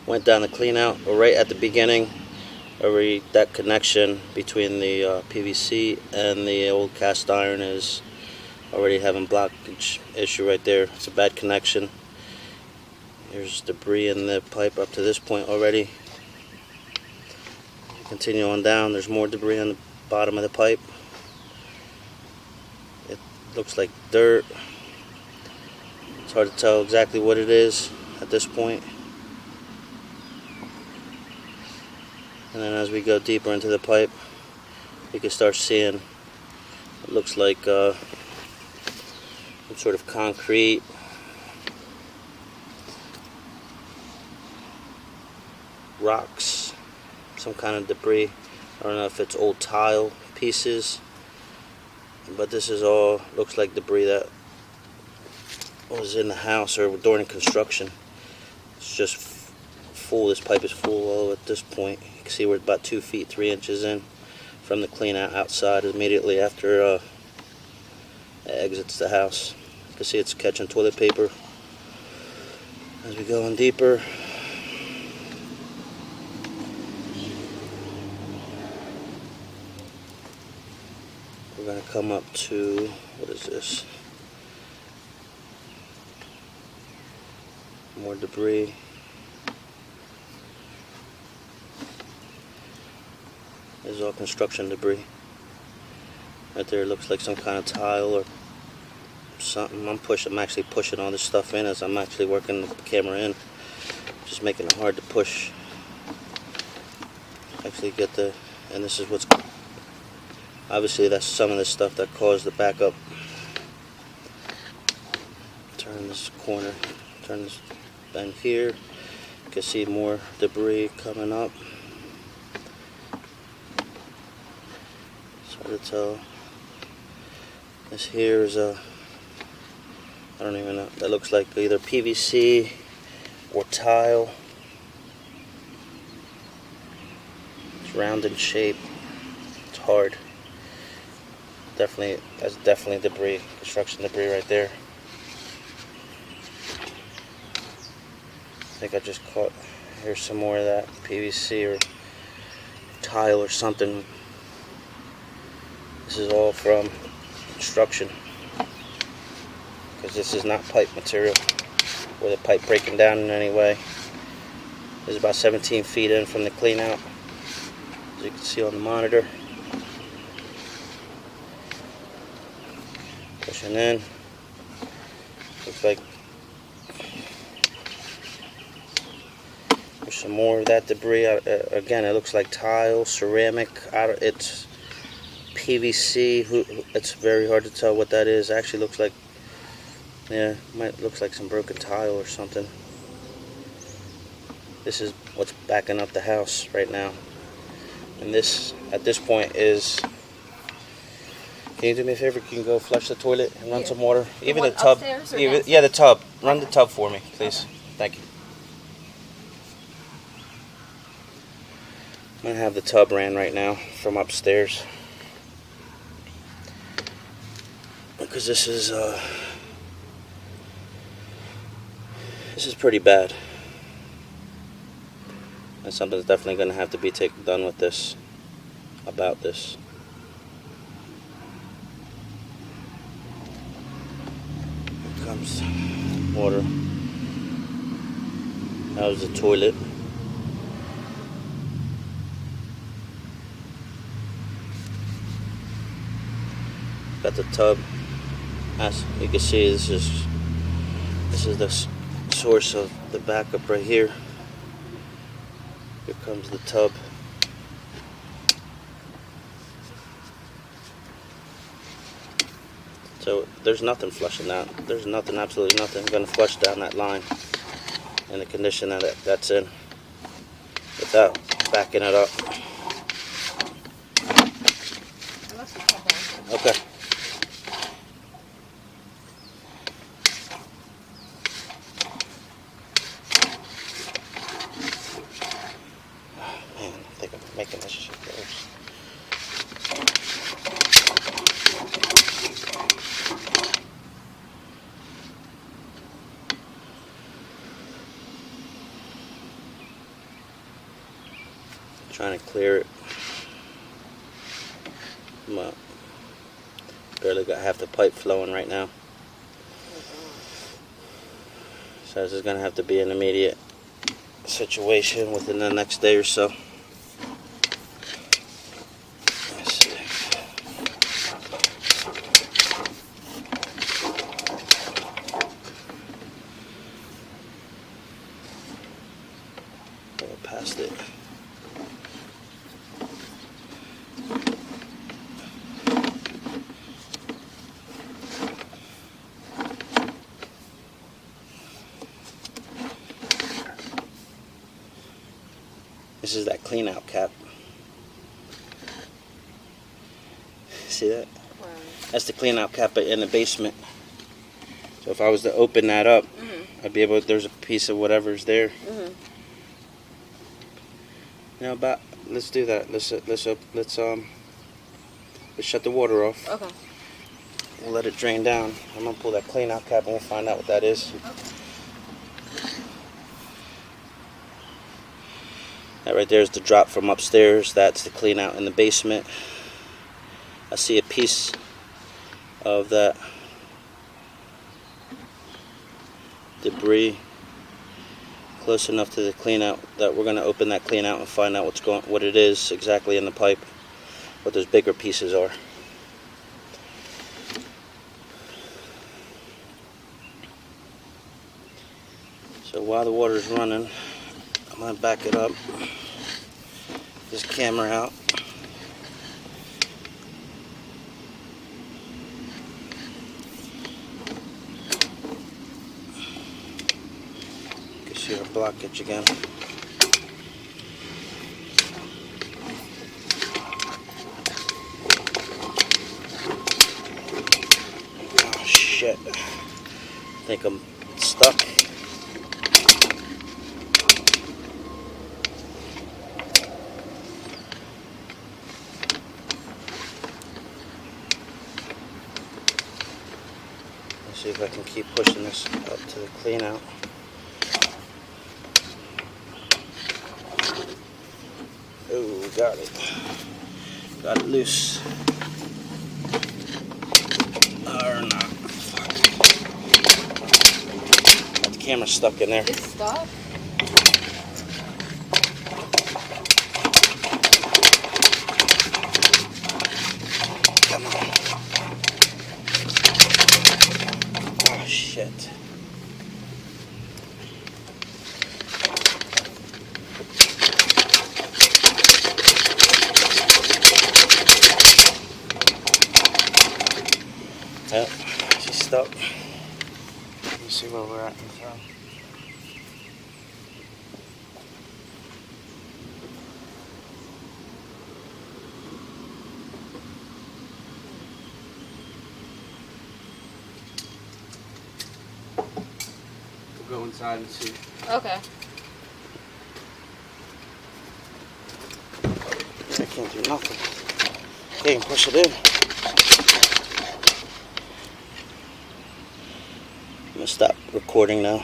Went down the clean out right at the beginning. Already that connection between the PVC and the old cast iron is already having blockage issue right there. It's a bad connection. There's debris in the pipe up to this point already. Continue on down, there's more debris on the bottom of the pipe. It looks like dirt. It's hard to tell exactly what it is at this point. And then as we go deeper into the pipe, you can start seeing it looks like some sort of concrete, rocks, some kind of debris. I don't know if it's old tile pieces, but this is all looks like debris that was in the house or during construction. It's just full. This pipe is full at this point. You can see we're about 2 feet 3 inches in from the clean out outside immediately after it exits the house. You can see it's catching toilet paper. As we go in deeper, we're going to come up to, what is this? More debris. This is all construction debris. Right there, it looks like some kind of tile or something. I'm actually pushing all this stuff in as I'm actually working the camera in. Just making it hard to push. Actually get the, and this is what's, obviously that's some of the stuff that caused the backup. Turn this corner, turn this bend here. You can see more debris coming up. It's hard to tell. This here is a, I don't even know, that looks like either PVC or tile. It's round in shape. It's hard. Definitely, that's definitely debris, construction debris right there. I think I just caught, here's some more of that PVC or tile or something. This is all from construction, because this is not pipe material or the pipe breaking down in any way. This is about 17 feet in from the clean out, as you can see on the monitor. Pushing in, looks like there's some more of that debris. Again, it looks like tile, ceramic. It's PVC. It's very hard to tell what that is. Actually looks like, yeah, looks like some broken tile or something. This is what's backing up the house right now. And this, at this point, is, can you do me a favor? Can you go flush the toilet and run some water? Even the tub. Yeah, the tub. Run the tub for me, please. Thank you. I'm going to have the tub ran right now from upstairs, because this is pretty bad. And something's definitely going to have to be done with this, about this. Here comes water. That was the toilet. Got the tub. As you can see, this is the source of the backup right here. Here comes the tub. So there's nothing flushing out. There's nothing, absolutely nothing going to flush down that line in the condition that that's in, without backing it up. Okay. Man, I think I'm making this shit worse. Trying to clear it. Well, barely got half the pipe flowing right now. So this is going to have to be an immediate situation within the next day or so. Let's see. Go past it. This is that clean out cap. See that? Wow. That's the clean out cap in the basement. So if I was to open that up, I'd be able to, there's a piece of whatever's there. You know, but let's do that. Let's shut the water off. Okay. We'll let it drain down. I'm gonna pull that clean out cap and we'll find out what that is. Okay. That right there is the drop from upstairs. That's the clean out in the basement. I see a piece of that debris close enough to the clean out that we're going to open that clean out and find out what it is exactly in the pipe, what those bigger pieces are. So while the water is running, I'm going to back it up, this camera out. You can see our blockage again. Oh shit, I think I'm stuck. See if I can keep pushing this up to the clean out. Oh, we got it. Got it loose. Or not. Fuck. Got the camera stuck in there. It's stuck? Come on. Oh shit. Yep, she's stuck. Let's see where we're at in front. We'll go inside and see. Okay. I can't do nothing. Okay, push it in. I'm gonna stop recording now.